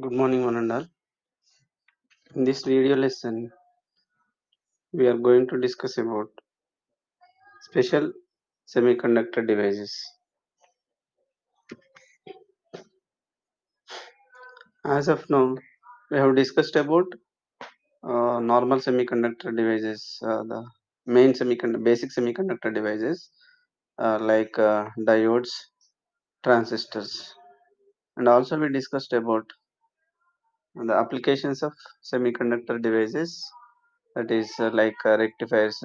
Good morning, one and all. In this video lesson, we are going to discuss about special semiconductor devices. As of now, we have discussed about normal semiconductor devices, the main basic semiconductor devices like diodes, transistors, and also we discussed about the applications of semiconductor devices, that is like rectifiers,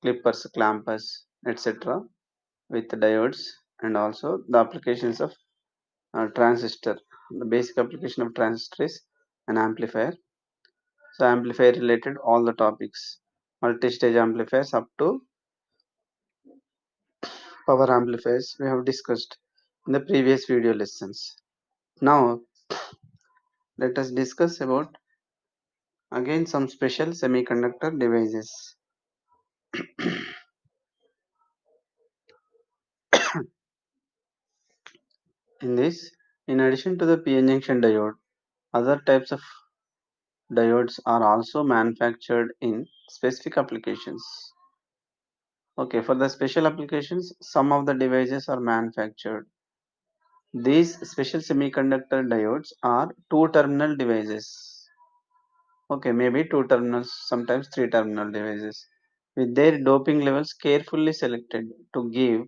clippers, clampers, etc. with diodes, and also the applications of transistor. The basic application of transistor is an amplifier. So amplifier related all the topics, multi-stage amplifiers up to power amplifiers we have discussed in the previous video lessons. Now let us discuss about again some special semiconductor devices. In this, in addition to the p-n junction diode, other types of diodes are also manufactured in specific applications. Okay, for the special applications, some of the devices are manufactured. These special semiconductor diodes are two terminal devices. Okay, maybe two terminals, sometimes three terminal devices, with their doping levels carefully selected to give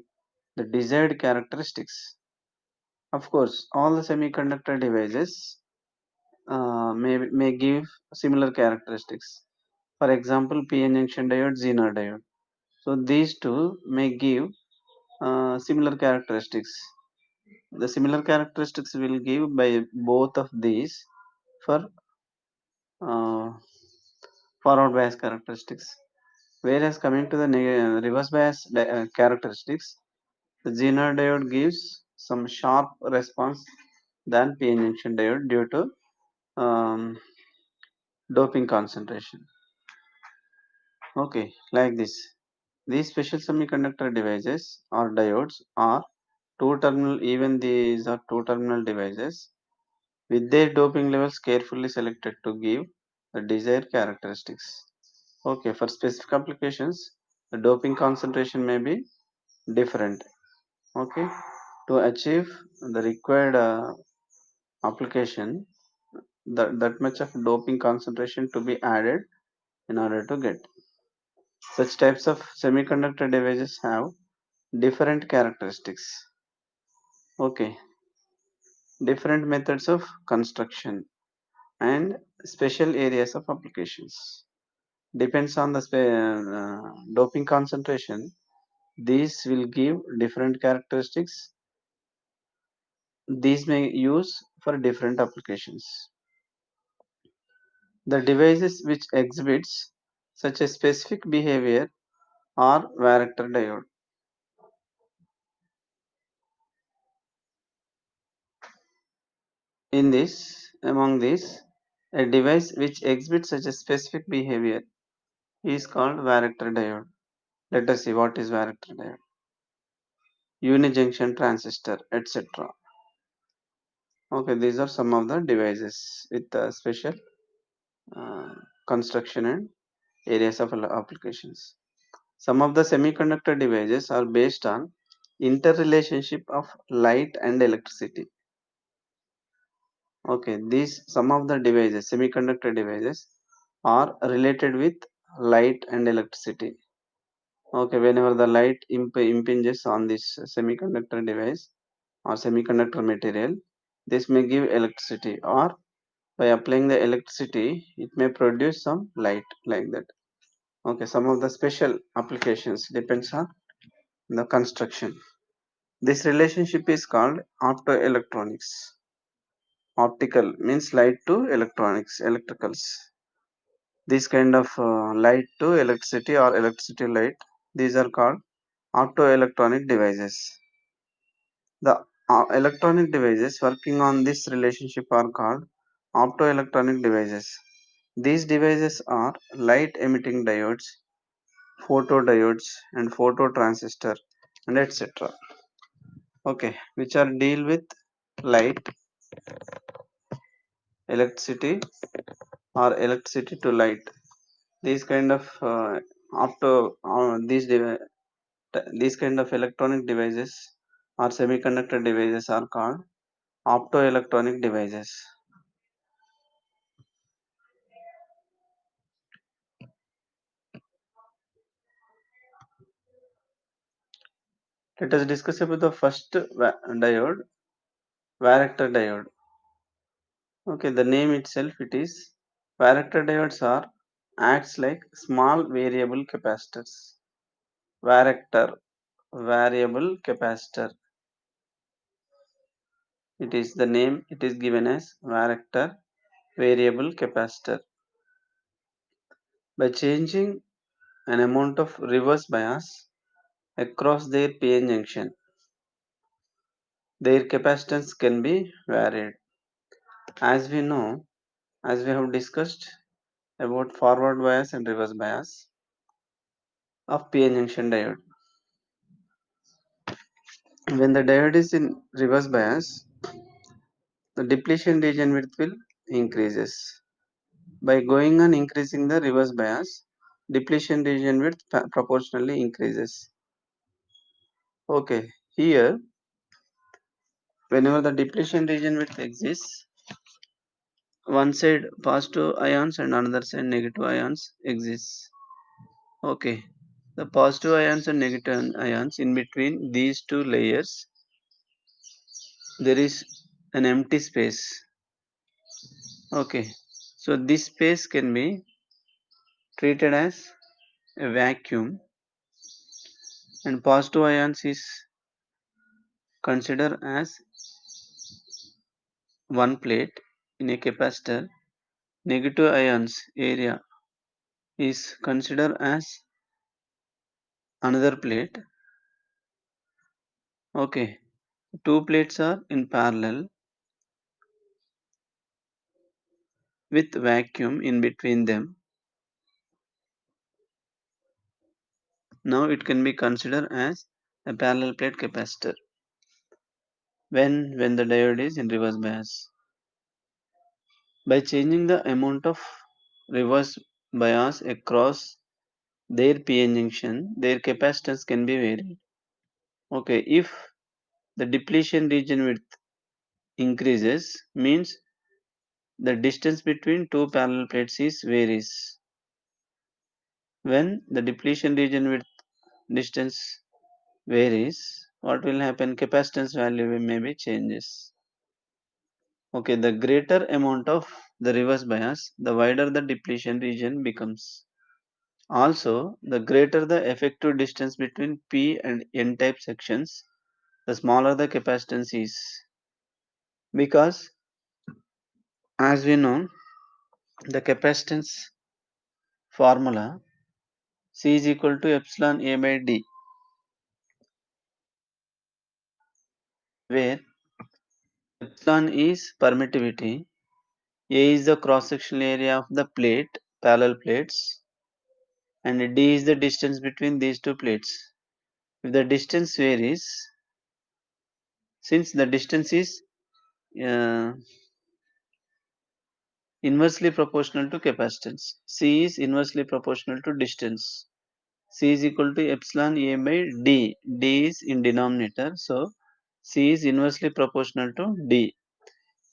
the desired characteristics. Of course, all the semiconductor devices may give similar characteristics. For example, p-n junction diode, Zener diode. So these two may give similar characteristics. The similar characteristics will give by both of these for uh, forward bias characteristics. Whereas coming to the reverse bias characteristics, the Zener diode gives some sharp response than p-n junction diode due to doping concentration. Okay, like this. These special semiconductor devices or diodes are two terminal, even these are two terminal devices with their doping levels carefully selected to give the desired characteristics. Okay, for specific applications, the doping concentration may be different. Okay, to achieve the required application, that much of doping concentration to be added in order to get. Such types of semiconductor devices have different characteristics. Okay, different methods of construction and special areas of applications. Depends on the doping concentration. These will give different characteristics. These may use for different applications. The devices which exhibits such a specific behavior are varactor diode. In this, among these, a device which exhibits such a specific behavior is called varactor diode. Let us see what is varactor diode. Unijunction transistor, etc. Okay, these are some of the devices with special uh, construction and areas of applications. Some of the semiconductor devices are based on interrelationship of light and electricity. Okay, these some of the devices, semiconductor devices, are related with light and electricity. Okay, whenever the light impinges on this semiconductor device or semiconductor material, this may give electricity, or by applying the electricity, it may produce some light like that. Okay, some of the special applications depends on the construction. This relationship is called optoelectronics. Optical means light to electronics, electricals. This kind of light to electricity or electricity light, these are called optoelectronic devices. The electronic devices working on this relationship are called optoelectronic devices. These devices are light emitting diodes, photodiodes, and phototransistor, and etc. Okay, which are deal with light electricity or electricity to light. These kind of these kind of electronic devices or semiconductor devices are called optoelectronic devices. Let us discuss about the first diode, varactor diode. Okay, the name itself it is varactor diodes are acts like small variable capacitors. Varactor, variable capacitor. It is the name it is given as varactor, variable capacitor. By changing an amount of reverse bias across their PN junction, their capacitance can be varied. As we know, as we have discussed about forward bias and reverse bias of PN junction diode. When the diode is in reverse bias, the depletion region width will increases. By going on increasing the reverse bias, depletion region width proportionally increases. Okay, here whenever the depletion region width exists, one side positive ions and another side negative ions exists. Okay, the positive ions and negative ions in between these two layers, there is an empty space. Okay, so this space can be treated as a vacuum, and positive ions is considered as one plate in a capacitor. Negative ions area is considered as another plate. Okay, two plates are in parallel with vacuum in between them. Now it can be considered as a parallel plate capacitor when the diode is in reverse bias. By changing the amount of reverse bias across their PN junction, their capacitance can be varied. Okay, if the depletion region width increases, means the distance between two parallel plates is varies. When the depletion region width distance varies, what will happen? Capacitance value maybe changes. Okay, the greater amount of the reverse bias, the wider the depletion region becomes. Also, the greater the effective distance between P and N type sections, the smaller the capacitance is. Because, as we know, the capacitance formula C is equal to epsilon A by D, where epsilon is permittivity, A is the cross sectional area of the plate, parallel plates, and D is the distance between these two plates. If the distance varies, since the distance is uh, inversely proportional to capacitance, C is inversely proportional to distance. C is equal to epsilon A by D. D is in denominator, so C is inversely proportional to D.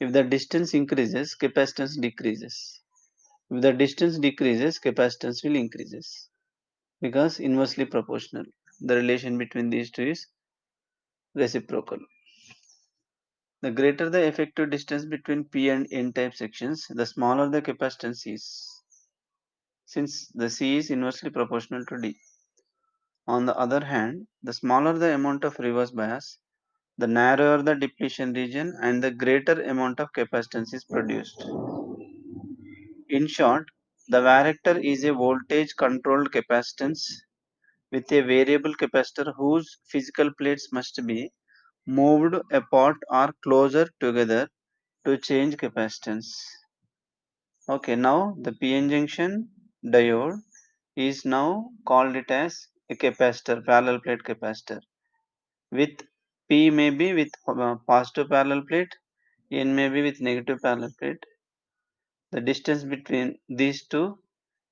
If the distance increases, capacitance decreases. If the distance decreases, capacitance will increases because inversely proportional. The relation between these two is reciprocal. The greater the effective distance between P and N type sections, the smaller the capacitance is, since the C is inversely proportional to D. On the other hand, the smaller the amount of reverse bias, the narrower the depletion region and the greater amount of capacitance is produced. In short, the varactor is a voltage controlled capacitance with a variable capacitor whose physical plates must be moved apart or closer together to change capacitance. Okay, now the PN junction diode is now called it as a capacitor, parallel plate capacitor. With P may be with positive parallel plate, N may be with negative parallel plate. The distance between these two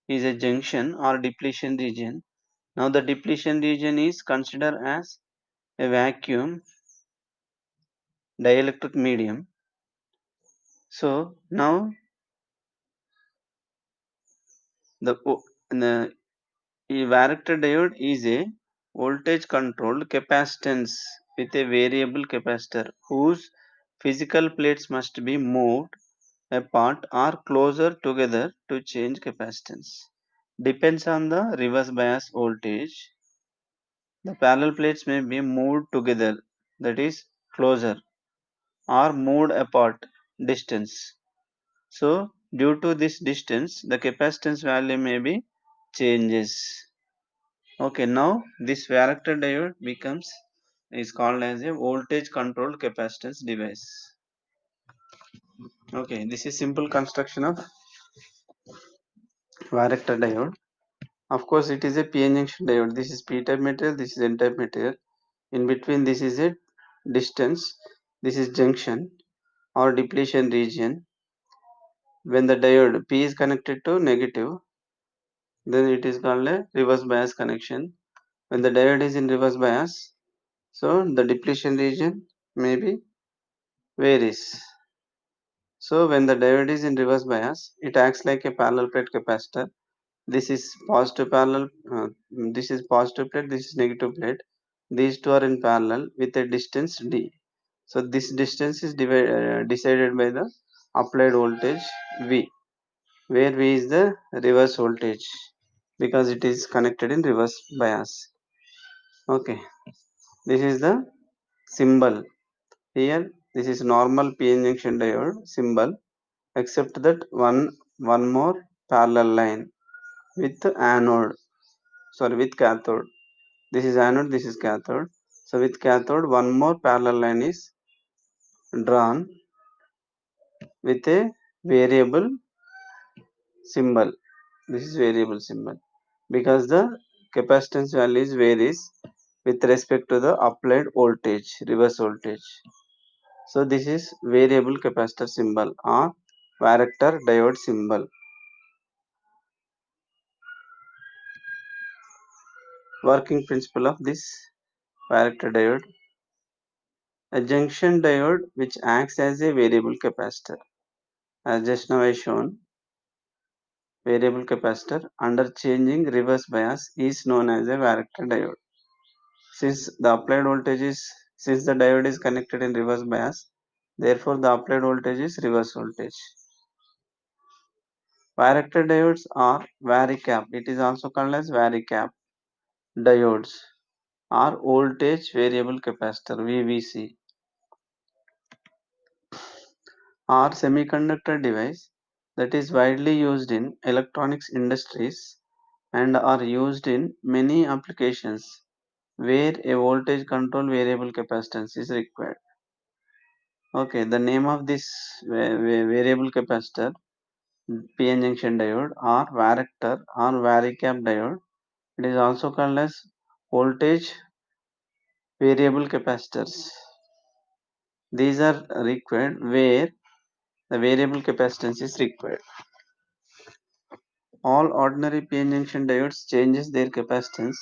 is a junction or depletion region. Now the depletion region is considered as a vacuum dielectric medium. So now the, the varactor diode is a voltage controlled capacitance with a variable capacitor whose physical plates must be moved apart or closer together to change capacitance. Depends on the reverse bias voltage. The parallel plates may be moved together, that is closer, or moved apart, distance. So due to this distance, the capacitance value may be changes. Okay, now this varactor diode becomes is called as a voltage controlled capacitance device. Okay, this is simple construction of varactor diode. Of course, it is a p-n junction diode. This is p-type material. This is n-type material. In between, this is a distance. This is junction or depletion region. When the diode P is connected to negative, then it is called a reverse bias connection. When the diode is in reverse bias, so the depletion region may be varies. So when the diode is in reverse bias, it acts like a parallel plate capacitor. This is positive parallel. This is positive plate. This is negative plate. These two are in parallel with a distance d. So this distance is decided by the applied voltage V, where V is the reverse voltage because it is connected in reverse bias. Okay, this is the symbol. Here, this is normal p-n junction diode symbol, except that one more parallel line with anode. Sorry, with cathode. This is anode. This is cathode. So with cathode, one more parallel line is drawn with a variable symbol. This is variable symbol because the capacitance values varies with respect to the applied voltage, reverse voltage. So this is variable capacitor symbol or varactor diode symbol. Working principle of this varactor diode: a junction diode which acts as a variable capacitor. As just now I shown, variable capacitor under changing reverse bias is known as a varactor diode. Since the applied voltage is since the diode is connected in reverse bias, therefore the applied voltage is reverse voltage. Varactor diodes are varicap. It is also called as varicap diodes or voltage variable capacitor VVC are semiconductor device that is widely used in electronics industries and are used in many applications where a voltage control variable capacitance is required. Okay, the name of this variable capacitor p-n junction diode or varactor or varicap diode. It is also called as voltage variable capacitors. These are required where the variable capacitance is required. All ordinary p-n junction diodes changes their capacitance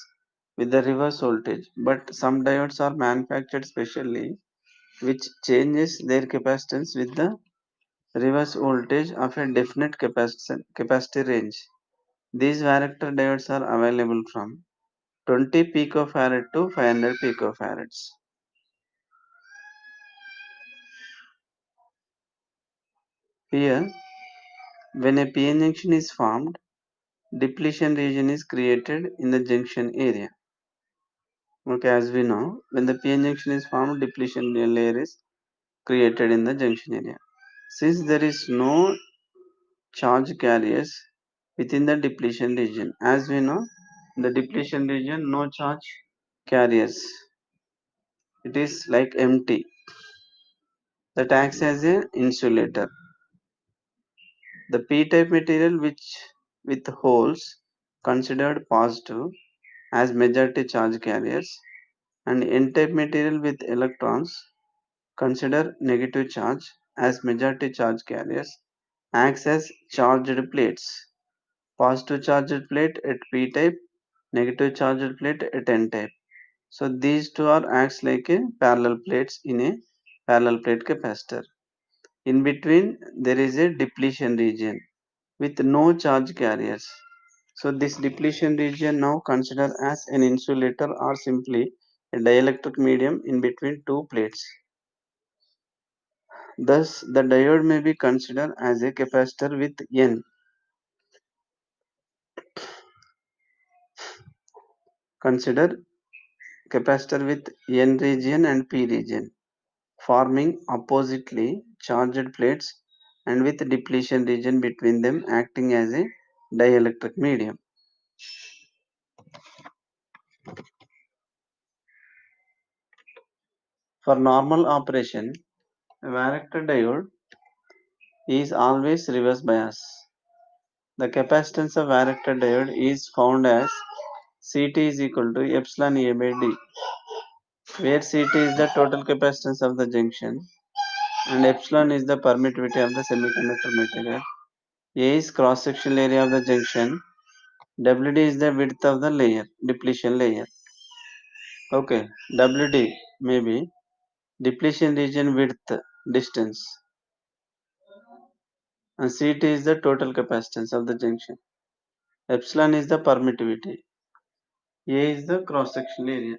with the reverse voltage, but some diodes are manufactured specially which changes their capacitance with the reverse voltage of a definite capacity range. These varactor diodes are available from 20 picofarad to 500 picofarads. Here, when a p-n junction is formed, depletion region is created in the junction area. Okay, as we know, when the p-n junction is formed, depletion layer is created in the junction area. Since there is no charge carriers within the depletion region, as we know, in the depletion region, no charge carriers. It is like empty. That acts as an insulator. The p-type material which with holes considered positive as majority charge carriers and n-type material with electrons consider negative charge as majority charge carriers acts as charged plates. Positive charged plate at P type, negative charged plate at N type. So these two are acts like a parallel plates in a parallel plate capacitor. In between there is a depletion region with no charge carriers. So this depletion region now considered as an insulator or simply a dielectric medium in between two plates. Thus the diode may be considered as a capacitor with N, consider capacitor with N region and P region, forming oppositely charged plates and with depletion region between them acting as a dielectric medium. For normal operation, a varactor diode is always reverse bias. The capacitance of varactor diode is found as Ct is equal to epsilon A by D, where Ct is the total capacitance of the junction and epsilon is the permittivity of the semiconductor material. A is cross sectional area of the junction. WD is the width of the layer, depletion layer. Okay, WD maybe depletion region width, distance, and Ct is the total capacitance of the junction. Epsilon is the permittivity. A is the cross sectional area.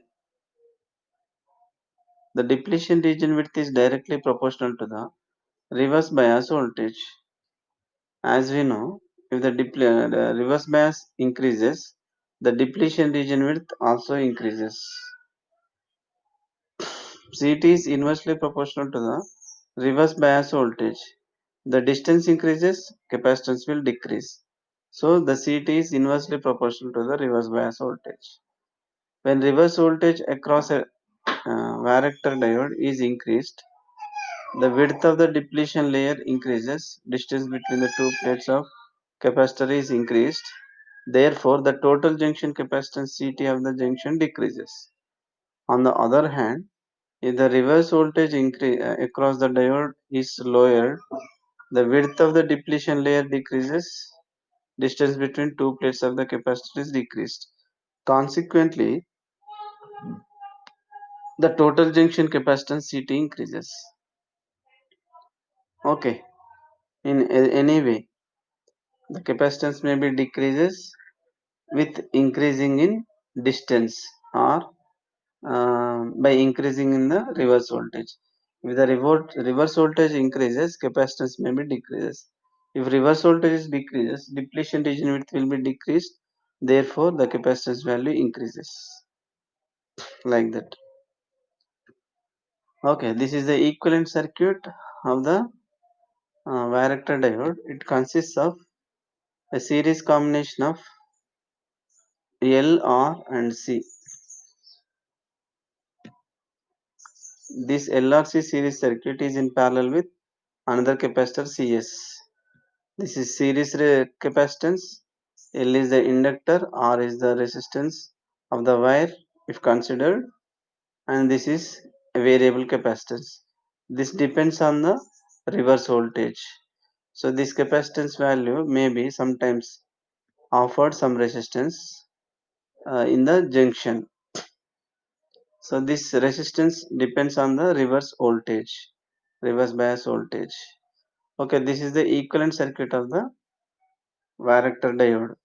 The depletion region width is directly proportional to the reverse bias voltage. As we know, if the reverse bias increases, the depletion region width also increases. Ct is inversely proportional to the reverse bias voltage. The distance increases, capacitance will decrease. So the Ct is inversely proportional to the reverse bias voltage. When reverse voltage across a varactor diode is increased, the width of the depletion layer increases, distance between the two plates of capacitor is increased. Therefore, the total junction capacitance Ct of the junction decreases. On the other hand, if the reverse voltage across the diode is lowered, the width of the depletion layer decreases, distance between two plates of the capacitor is decreased. Consequently, the total junction capacitance Ct increases. Okay, in any way, the capacitance may be decreases with increasing in distance or by increasing in the reverse voltage. If the reverse voltage increases, capacitance may be decreases. If reverse voltage decreases, depletion region width will be decreased. Therefore, the capacitance value increases like that. Okay, this is the equivalent circuit of the varactor diode. It consists of a series combination of L, R, and C. This LRC series circuit is in parallel with another capacitor Cs. This is series capacitance. L is the inductor, R is the resistance of the wire if considered, and this is a variable capacitance. This depends on the reverse voltage. So this capacitance value may be sometimes offered some resistance in the junction. So this resistance depends on the reverse voltage, reverse bias voltage. Okay, this is the equivalent circuit of the varactor diode.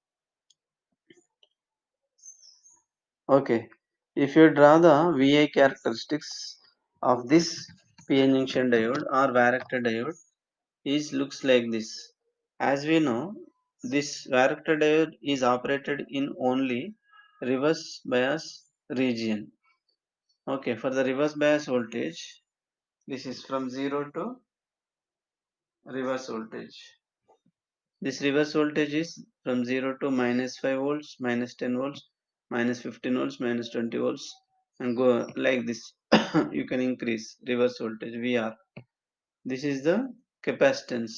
Okay, if you draw the VI characteristics of this PN junction diode or varactor diode, is looks like this. As we know, this varactor diode is operated in only reverse bias region. Okay, for the reverse bias voltage, this is from 0 to reverse voltage. This reverse voltage is from 0 to minus 5 volts, minus 10 volts, minus 15 volts, minus 20 volts, and go like this. You can increase reverse voltage VR. This is the capacitance,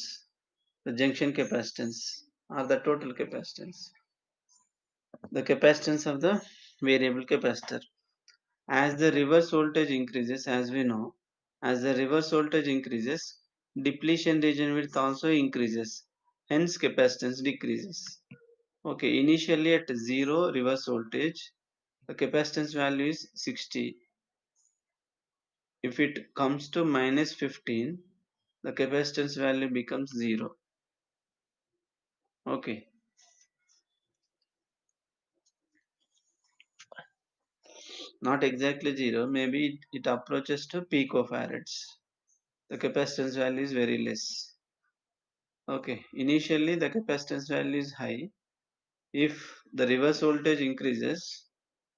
the junction capacitance or the total capacitance. The capacitance of the variable capacitor. As the reverse voltage increases, as we know, as the reverse voltage increases, depletion region width also increases. hence capacitance decreases. Okay, initially at 0 reverse voltage, the capacitance value is 60. If it comes to minus 15, the capacitance value becomes 0. Okay, not exactly 0, maybe it approaches to picofarads. The capacitance value is very less. Okay, initially the capacitance value is high. If the reverse voltage increases,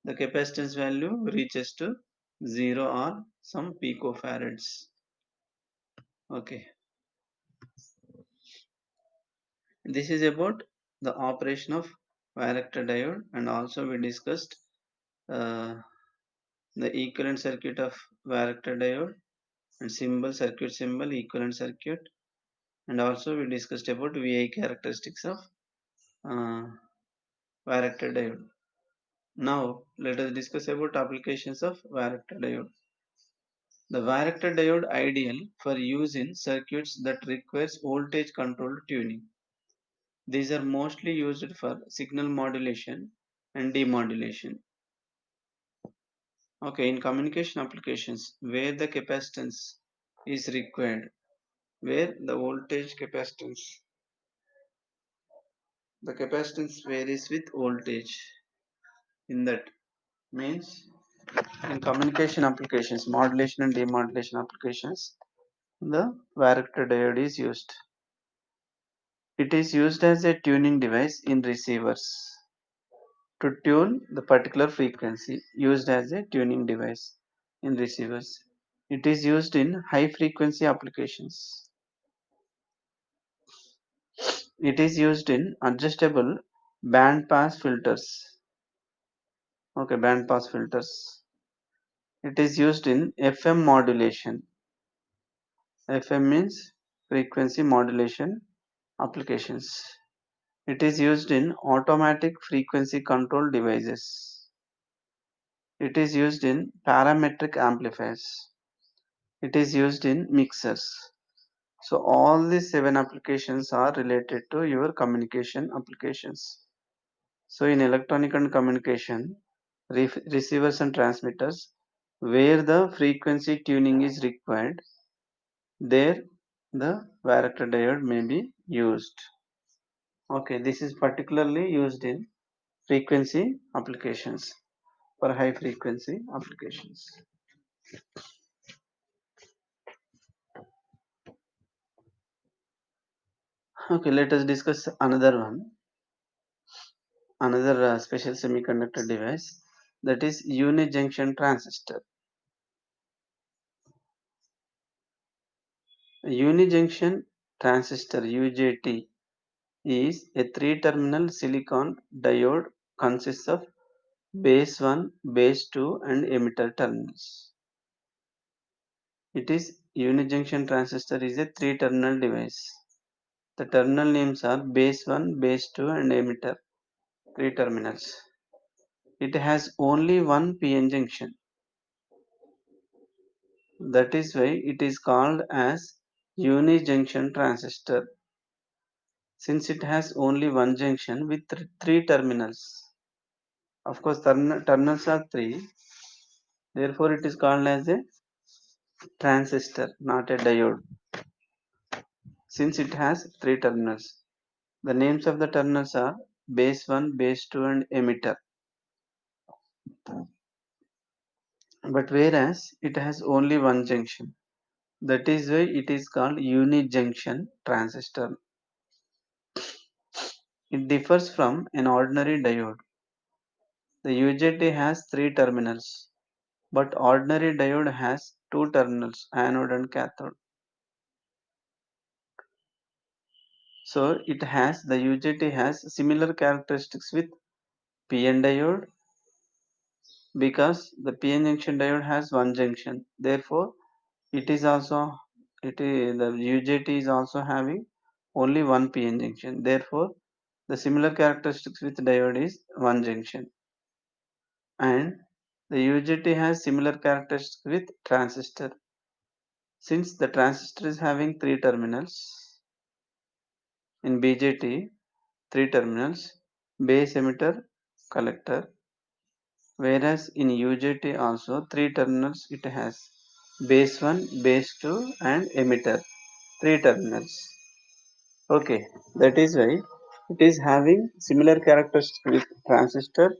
the capacitance value reaches to 0 or some picofarads. Okay, this is about the operation of varactor diode, and also we discussed uh, the equivalent circuit of varactor diode and circuit symbol, equivalent circuit, and also we discussed about VI characteristics of uh, varactor diode. Now let us discuss about applications of varactor diode. The varactor diode ideal for use in circuits that requires voltage controlled tuning. These are mostly used for signal modulation and demodulation. Okay, in communication applications where the capacitance is required, where the capacitance varies with voltage. In that means in communication applications, modulation and demodulation applications, the varactor diode is used. It is used as a tuning device in receivers to tune the particular frequency, used as a tuning device in receivers. It is used in high frequency applications. It is used in adjustable band pass filters. Okay, band pass filters. It is used in FM modulation. FM means frequency modulation applications. It is used in automatic frequency control devices. It is used in parametric amplifiers. It is used in mixers. So all these 7 applications are related to your communication applications. So in electronic and communication, receivers and transmitters, where the frequency tuning is required, there the varactor diode may be used. Okay, this is particularly used in frequency applications, for high frequency applications. Okay, let us discuss another one, another special semiconductor device, that is unijunction transistor. A unijunction transistor UJT is a three-terminal silicon diode, consists of base 1, base 2 and emitter terminals. It is unijunction transistor is a three-terminal device. The terminal names are base 1, base 2 and emitter, three terminals. It has only one PN junction. That is why it is called as unijunction transistor, since it has only one junction with three terminals. Of course, terminals are three, therefore it is called as a transistor, not a diode, since it has three terminals. The names of the terminals are base 1, base 2 and emitter. But whereas it has only one junction, that is why it is called unijunction transistor. It differs from an ordinary diode. The UJT has three terminals, but ordinary diode has two terminals, anode and cathode. So the UJT has similar characteristics with PN diode, because the PN junction diode has one junction. Therefore, it is also the UJT is also having only one PN junction. Therefore, the similar characteristics with diode is one junction, and the UJT has similar characteristics with transistor. Since the transistor is having three terminals, In BJT, three terminals, base emitter, collector, whereas in UJT also three terminals it has, base 1, base 2 and emitter, three terminals. Okay, that is why it is having similar characteristics with transistor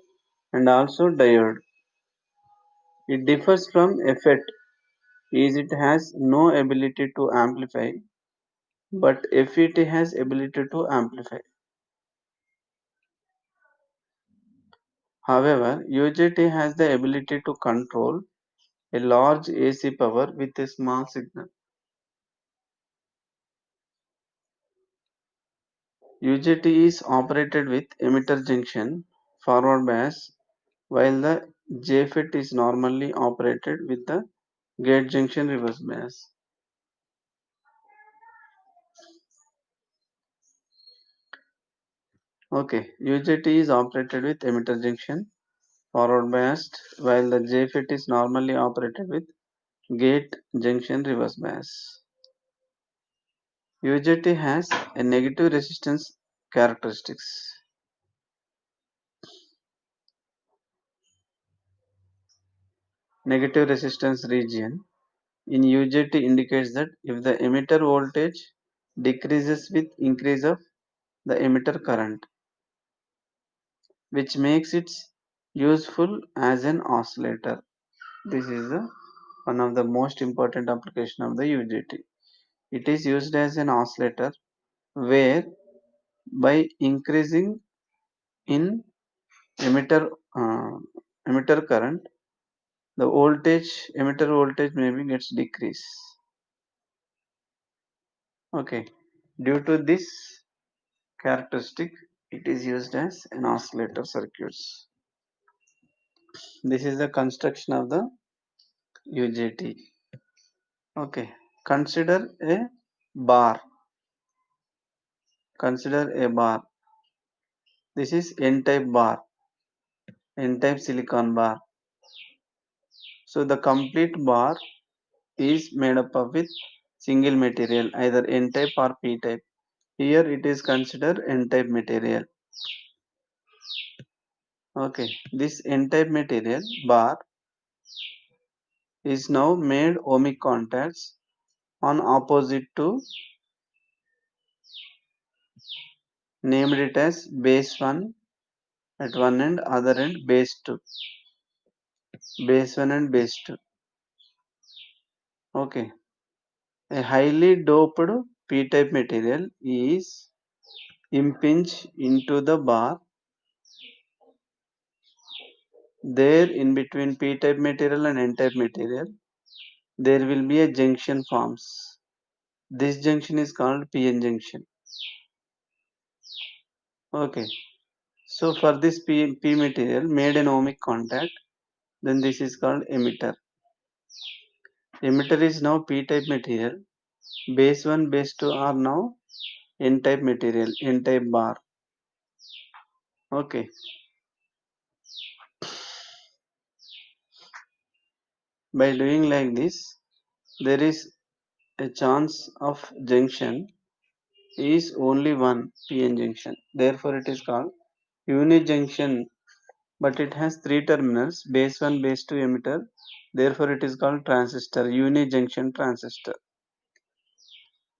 and also diode. It differs from FET is it has no ability to amplify, but FET has ability to amplify. However, UJT has the ability to control a large AC power with a small signal. UJT is operated with emitter junction forward bias, while the JFET is normally operated with the gate junction reverse bias. Okay, UJT is operated with emitter junction forward biased, while the JFET is normally operated with gate junction reverse bias. UJT has a negative resistance characteristics. Negative resistance region in UJT indicates that if the emitter voltage decreases with increase of the emitter current, which makes it useful as an oscillator. This is one of the most important application of the UJT. It is used as an oscillator where by increasing in emitter uh, emitter current, the emitter voltage maybe gets decreased. Okay, due to this characteristic, it is used as an oscillator circuits. This is the construction of the UJT. Okay, consider a bar. Consider a bar. This is N-type bar, N-type silicon bar. So the complete bar is made up of with single material, either N-type or P-type. Here it is considered N-type material. Okay, this N-type material bar is now made ohmic contacts on opposite to named it as base 1 at one end, other end base 2. Base 1 and base 2. Okay, a highly doped P-type material is impinged into the bar. There in between P-type material and N-type material, there will be a junction forms. This junction is called PN junction. Okay, so for this P material made an ohmic contact, then this is called emitter. Emitter is now P-type material. Base 1, base 2 are now N-type material, N-type bar. Okay, by doing like this, there is a chance of junction is only one PN junction. Therefore, it is called unijunction, but it has three terminals, base 1, base 2 emitter. Therefore, it is called transistor, unijunction transistor.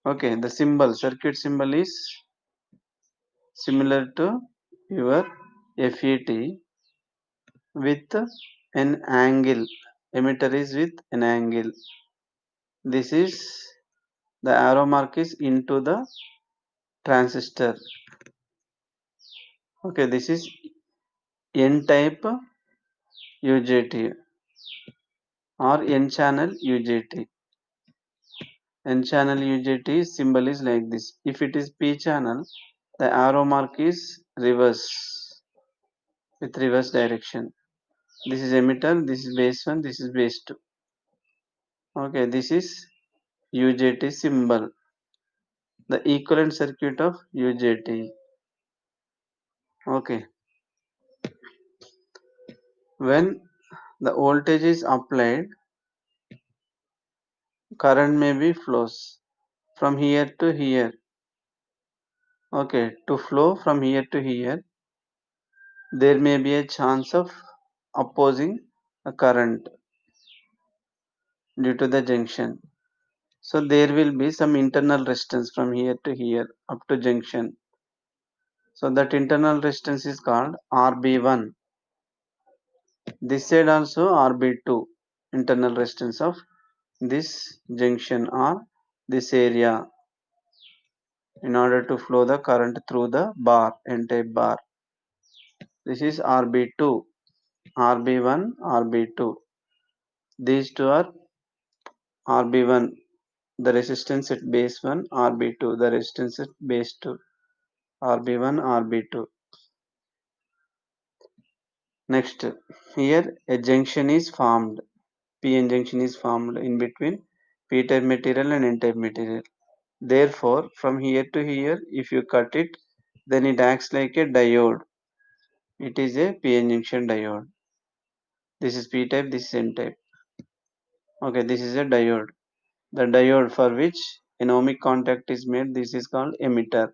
Okay, the symbol, circuit symbol is similar to your FET with an angle. Emitter is with an angle. This is the arrow mark is into the transistor. Okay, this is N type UJT or N channel UJT. N channel UJT symbol is like this. If it is P channel, the arrow mark is reverse with reverse direction. This is emitter, this is base 1, this is base 2. Okay, this is UJT symbol, the equivalent circuit of UJT. Okay, when the voltage is applied, current may be flows from here to here. Okay, to flow from here to here, there may be a chance of opposing a current due to the junction. So there will be some internal resistance from here to here up to junction. So that internal resistance is called RB1. This side also RB2, internal resistance of this junction or this area in order to flow the current through the bar, N-type bar. This is RB2, RB1, RB2. These two are RB1, the resistance at base 1, RB2, the resistance at base 2, RB1, RB2. Next, here a junction is formed. PN junction is formed in between P-type material and N-type material. Therefore, from here to here, if you cut it, then it acts like a diode. It is a PN junction diode. This is P-type, this is N-type. Okay, this is a diode. The diode for which an ohmic contact is made, this is called emitter.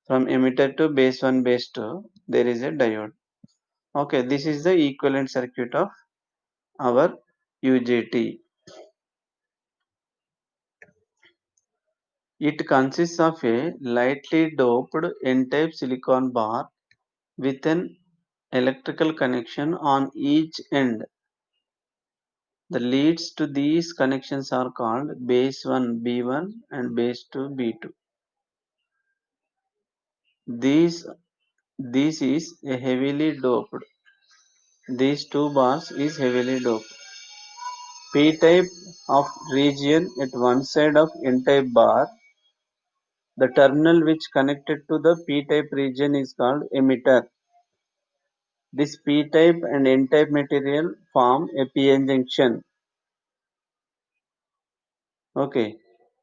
From emitter to base 1, base 2, there is a diode. Okay, this is the equivalent circuit of our UJT. It consists of a lightly doped N-type silicon bar with an electrical connection on each end. The leads to these connections are called base 1 B1 and base 2 B2. These this is a heavily doped. These two bars is heavily doped. P-type of region at one side of N-type bar. The terminal which connected to the P-type region is called emitter. This P-type and N-type material form a PN junction. Okay,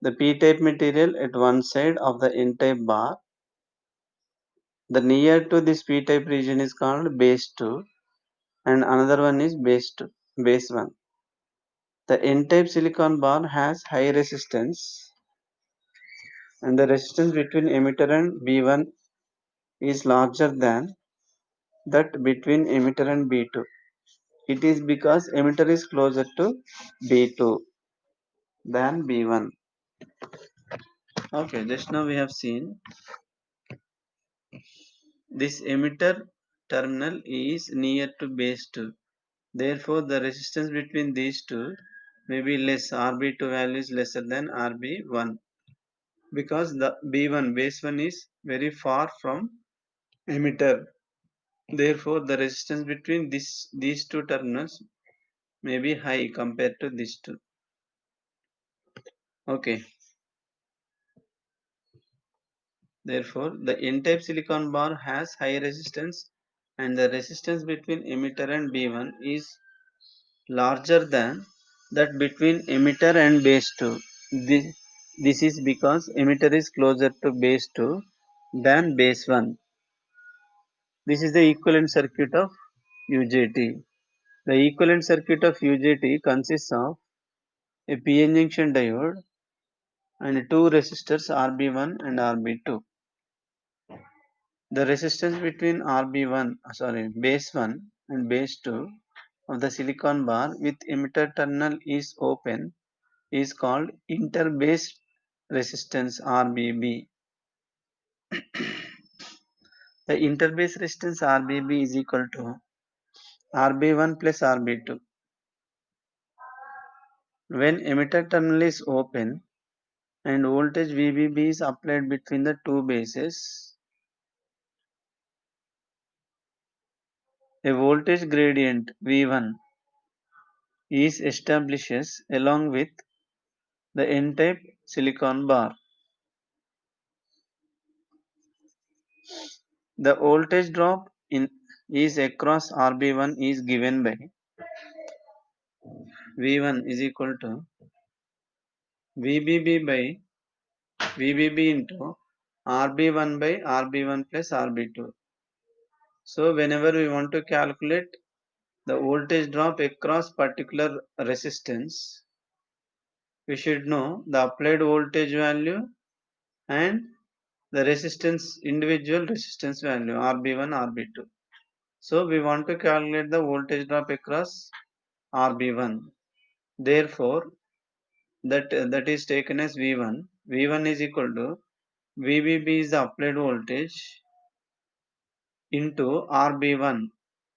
the P-type material at one side of the N-type bar. The near to this P-type region is called base 2 and another one is base 2, base 1. The N-type silicon bar has high resistance and the resistance between emitter and B1 is larger than that between emitter and B2. It is because emitter is closer to B2 than B1. Okay, just now we have seen this emitter terminal is near to base 2. Therefore, the resistance between these two may be less. RB2 value is lesser than RB1 because the B1 base 1 is very far from emitter. Therefore, the resistance between these two terminals may be high compared to these two. Okay. Therefore, the N-type silicon bar has high resistance and the resistance between emitter and B1 is larger than that between emitter and base 2. This is because emitter is closer to base 2 than base 1. This is the equivalent circuit of UJT. The equivalent circuit of UJT consists of a PN junction diode and two resistors RB1 and RB2. The resistance between base 1 and base 2 of the silicon bar with emitter terminal is open is called interbase resistance RBB. The interbase resistance RBB is equal to RB1 plus RB2. When emitter terminal is open and voltage VBB is applied between the two bases, a voltage gradient V1 is establishes along with the N-type silicon bar. The voltage drop in is across RB1 is given by V1 is equal to VBB by VBB into RB1 by RB1 plus RB2. So whenever we want to calculate the voltage drop across particular resistance, we should know the applied voltage value and the resistance, individual resistance value RB1, RB2. So we want to calculate the voltage drop across RB1. Therefore, that is taken as V1. V1 is equal to VBB is the applied voltage into RB1,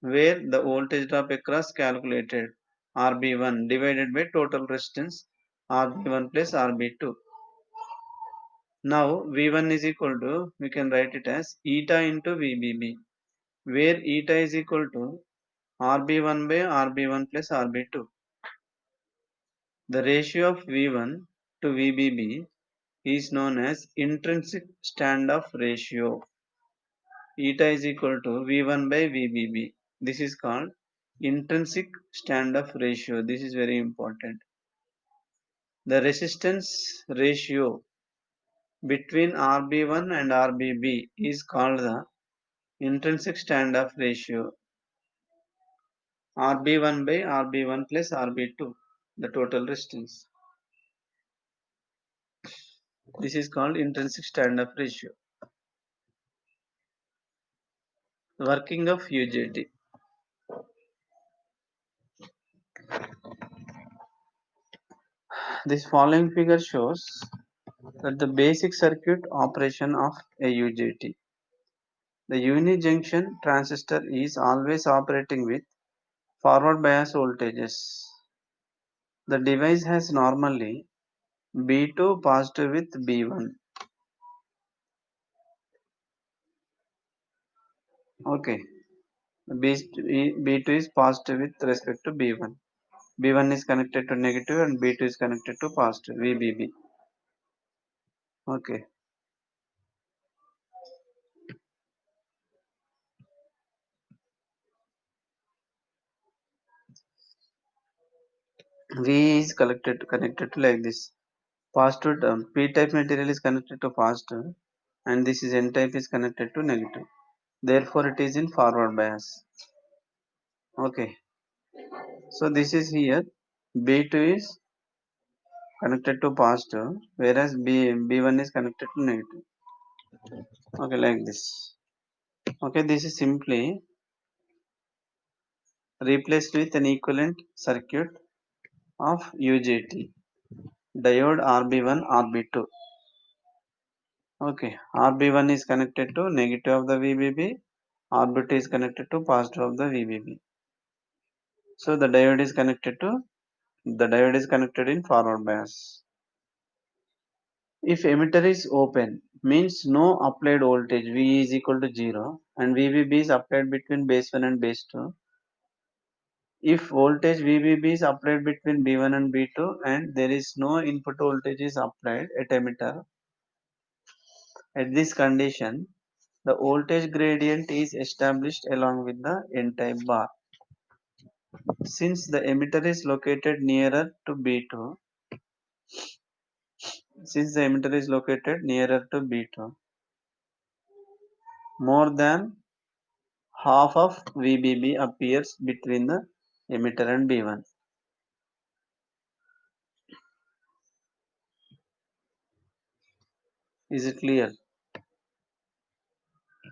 where the voltage drop across calculated RB1 divided by total resistance RB1 plus RB2. Now V1 is equal to, we can write it as eta into VBB, where eta is equal to RB1 by RB1 plus RB2. The ratio of V1 to VBB is known as intrinsic standoff ratio. Eta is equal to V1 by VBB. This is called intrinsic standoff ratio. This is very important. The resistance ratio between RB1 and RBB is called the intrinsic standoff ratio. RB1 by RB1 plus RB2, the total resistance. This is called intrinsic standoff ratio. Working of UJT. This following figure shows that the basic circuit operation of a UJT. The unijunction transistor is always operating with forward bias voltages. The device has normally B2 positive with B1. Okay, B2 is positive with respect to B1. B1 is connected to negative and B2 is connected to positive, VBB. Okay, V is connected to like this. Positive term, P-type material is connected to positive and this is N-type is connected to negative. Therefore, it is in forward bias. Okay, so this is here. B2 is connected to positive, whereas B1 is connected to negative. Okay, like this. Okay, this is simply replaced with an equivalent circuit of UJT. Diode RB1, RB2. Okay, RB1 is connected to negative of the VBB, RB2 is connected to positive of the VBB. So the diode is connected in forward bias. If emitter is open, means no applied voltage V is equal to 0 and VBB is applied between base 1 and base 2. If voltage VBB is applied between B1 and B2 and there is no input voltage is applied at emitter, at this condition, the voltage gradient is established along with the N-type bar. Since the emitter is located nearer to B2, more than half of VBB appears between the emitter and B1. Is it clear?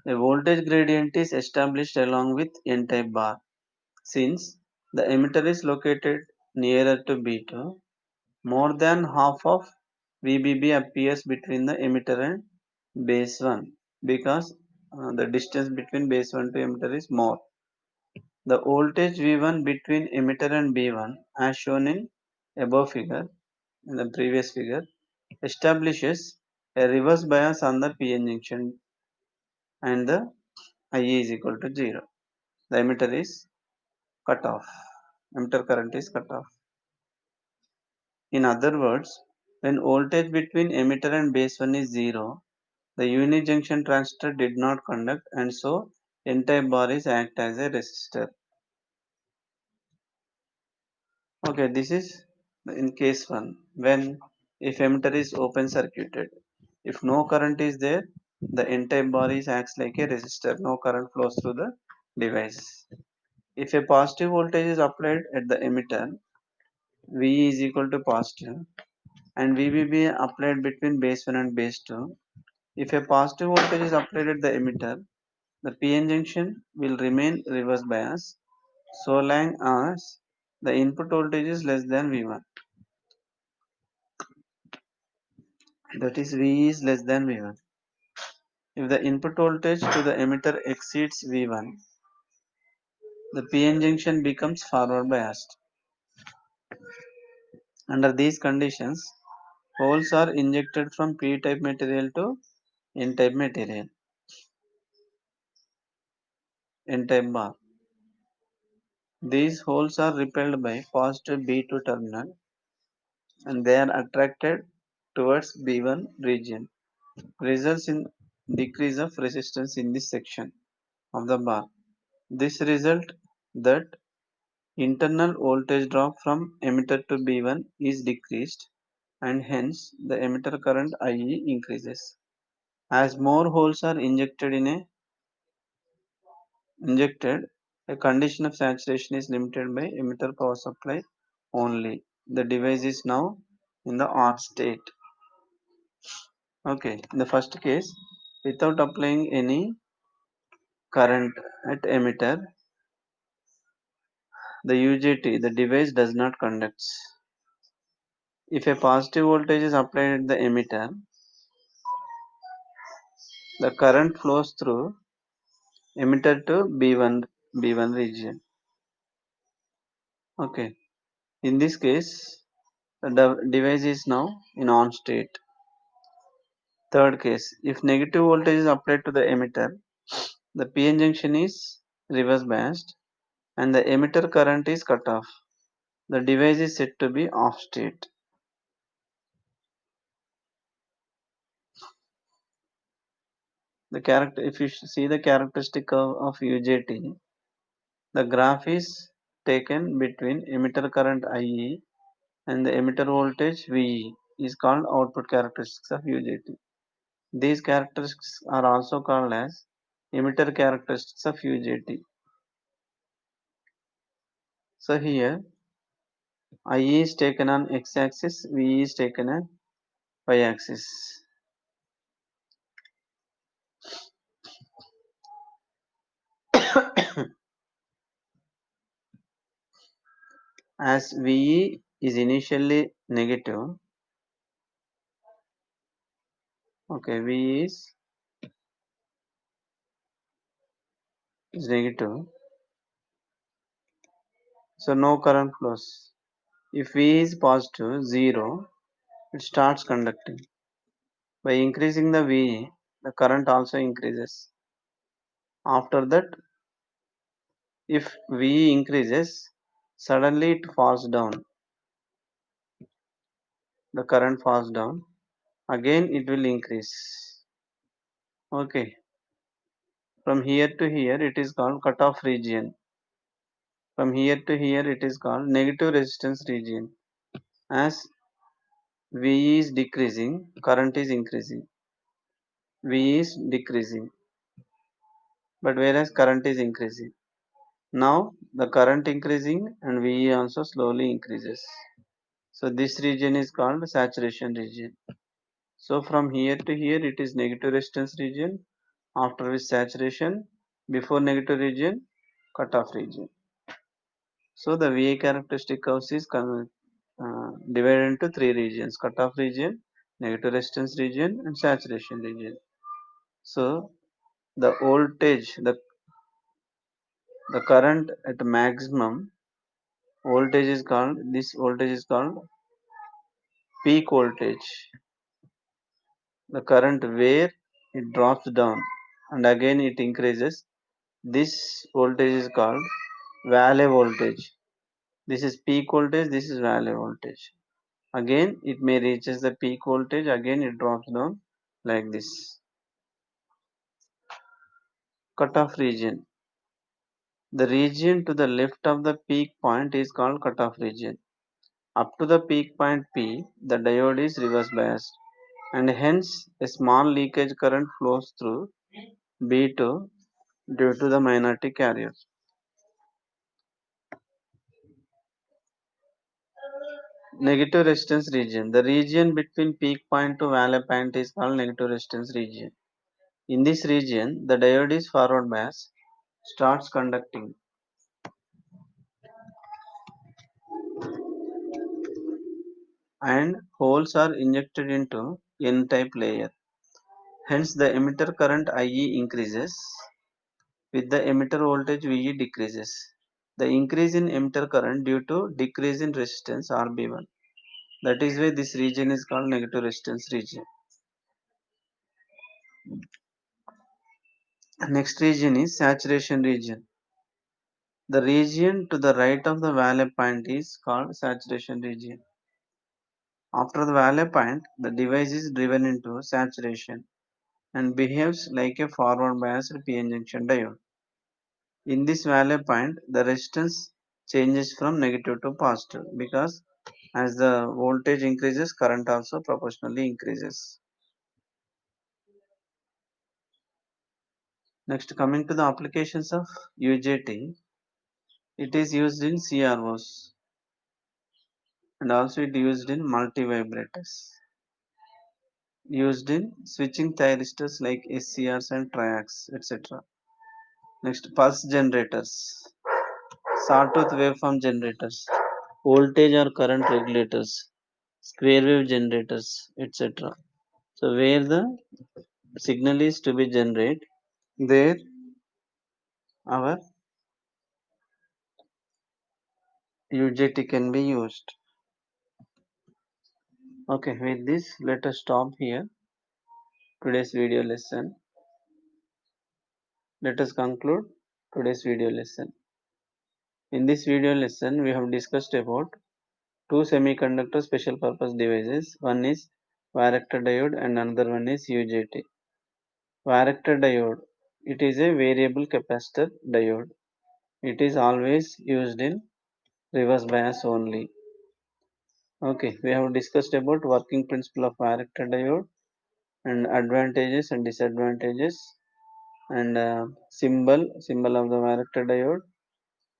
A voltage gradient is established along with N-type bar. Since the emitter is located nearer to B2, more than half of VBB appears between the emitter and base 1 because the distance between base 1 to emitter is more. The voltage V1 between emitter and B1 as shown in above figure, in the previous figure, establishes a reverse bias on the PN junction and the IE is equal to 0. The emitter is cut off. Emitter current is cut off. In other words, when voltage between emitter and base 1 is 0, the unijunction transistor did not conduct and so N-type bar is act as a resistor. Okay, this is in case 1 when if emitter is open circuited. If no current is there, the N-type bar is acts like a resistor. No current flows through the device. If a positive voltage is applied at the emitter, V is equal to positive and VBB applied between base 1 and base 2, If a positive voltage is applied at the emitter, the PN junction will remain reverse bias so long as the input voltage is less than V1. That is, V is less than V1. If the input voltage to the emitter exceeds V1, the PN junction becomes forward biased. Under these conditions, holes are injected from P-type material to N-type material, N-type bar. These holes are repelled by positive B2 terminal and they are attracted towards B1 region. Results in decrease of resistance in this section of the bar. This result that internal voltage drop from emitter to B1 is decreased and hence the emitter current IE increases. As more holes are injected, a condition of saturation is limited by emitter power supply only. The device is now in the OR state. Okay, in the first case, without applying any current at emitter, the UJT, the device does not conduct. If a positive voltage is applied at the emitter, the current flows through emitter to B1 region. Okay, in this case, the device is now in on state. Third case, if negative voltage is applied to the emitter, the PN junction is reverse biased and the emitter current is cut off. The device is said to be off state. If you see the characteristic of UJT, the graph is taken between emitter current IE and the emitter voltage VE is called output characteristics of UJT. These characteristics are also called as emitter characteristics of UJT. So here IE is taken on x-axis, VE is taken on y-axis. As VE is initially negative, okay, VE is negative, so no current flows. If V is positive, 0, it starts conducting. By increasing the V, the current also increases. After that, if V increases, suddenly it falls down. The current falls down. Again, it will increase. Okay. From here to here, it is called cutoff region. From here to here, it is called negative resistance region. As V is decreasing, current is increasing. V is decreasing, but whereas current is increasing. Now the current increasing and VE also slowly increases. So this region is called saturation region. So from here to here it is negative resistance region. After which saturation, before negative region, cutoff region. So the VA characteristic curves is divided into three regions: cutoff region, negative resistance region, and saturation region. So the voltage, the current at maximum voltage is called, this voltage is called peak voltage. The current where it drops down and again it increases, this voltage is called valley voltage. This is peak voltage, this is valley voltage. Again it may reaches the peak voltage, again it drops down like this. Cutoff region, the region to the left of the peak point is called cutoff region. Up to the peak point P, the diode is reverse biased and hence a small leakage current flows through B2 due to the minority carriers. Negative resistance region. The region between peak point to valley point is called negative resistance region. In this region, the diode is forward bias, starts conducting, and holes are injected into N-type layer. Hence, the emitter current IE increases with the emitter voltage VE decreases. The increase in emitter current due to decrease in resistance RB1. That is why this region is called negative resistance region. Next region is saturation region. The region to the right of the valley point is called saturation region. After the valley point, the device is driven into saturation and behaves like a forward biased PN junction diode. In this valley point, the resistance changes from negative to positive because as the voltage increases, current also proportionally increases. Next, coming to the applications of UJT, it is used in CROs and also it used in multivibrators, used in switching thyristors like SCRs and triacs, etc. Next, pulse generators, sawtooth waveform generators, voltage or current regulators, square wave generators, etc. So where the signal is to be generated, there our UJT can be used. Okay, with this, let us stop here today's video lesson. Let us conclude today's video lesson. In this video lesson, we have discussed about two semiconductor special purpose devices. One is varactor diode and another one is UJT. Varactor diode, it is a variable capacitor diode. It is always used in reverse bias only. Okay, we have discussed about working principle of varactor diode and advantages and disadvantages and symbol of the varactor diode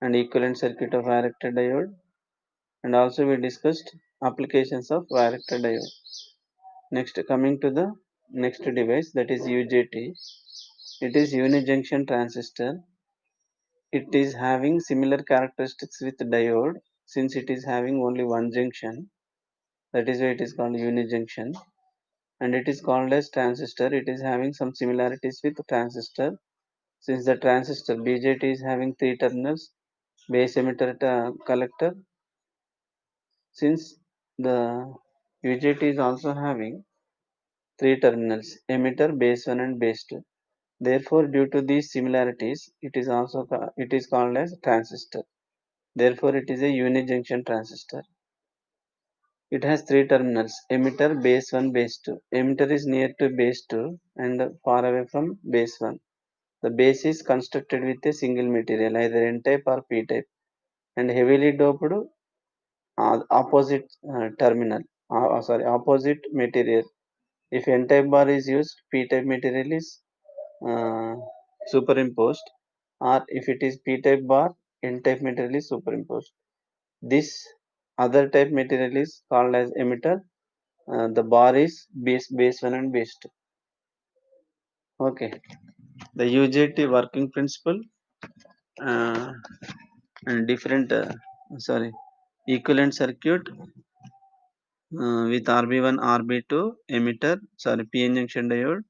and equivalent circuit of varactor diode, and also we discussed applications of varactor diode. Next, coming to the next device, that is UJT. It is unijunction transistor. It is having similar characteristics with diode since it is having only one junction. That is why it is called unijunction, and it is called as transistor. It is having some similarities with transistor since the transistor BJT is having three terminals, base emitter collector. Since the UJT is also having three terminals, emitter, base 1 and base 2. Therefore, due to these similarities, it is called as transistor. Therefore, it is a unijunction transistor. It has three terminals, emitter, base 1, base 2. Emitter is near to base 2 and far away from base 1. The base is constructed with a single material, either N-type or P-type, and heavily doped opposite opposite material. If N-type bar is used, P-type material is uh, superimposed, or if it is P-type bar, N-type material is superimposed. This other type material is called as emitter. The bar is base 1 and base 2. Okay, the UJT working principle uh, and different equivalent circuit with RB1, RB2 emitter, PN junction diode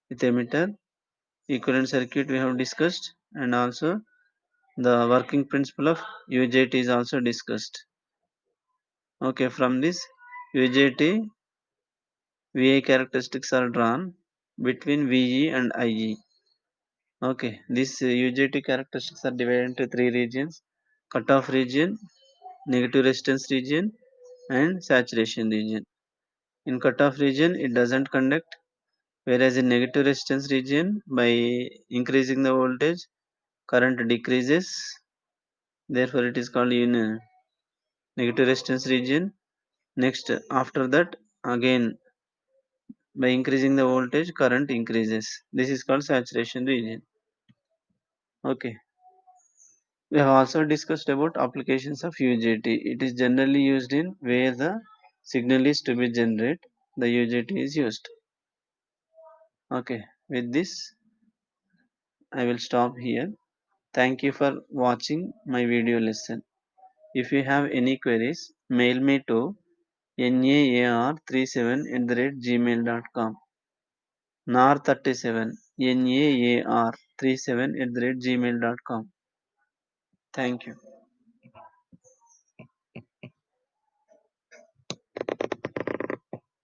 with emitter, equivalent circuit we have discussed, and also the working principle of UJT is also discussed. Okay, from this UJT, VI characteristics are drawn between VE and IE. Okay, these UJT characteristics are divided into three regions: cutoff region, negative resistance region, and saturation region. In cutoff region, it doesn't conduct, whereas in negative resistance region, by increasing the voltage, current decreases. Therefore, it is called in negative resistance region. Next, after that, again by increasing the voltage, current increases. This is called saturation region. Okay. We have also discussed about applications of UJT. It is generally used in where the signal is to be generated. The UJT is used. Okay, with this I will stop here. Thank you for watching my video lesson. If you have any queries, mail me to naar37@gmail.com. nar37 naar37@gmail.com. Thank you.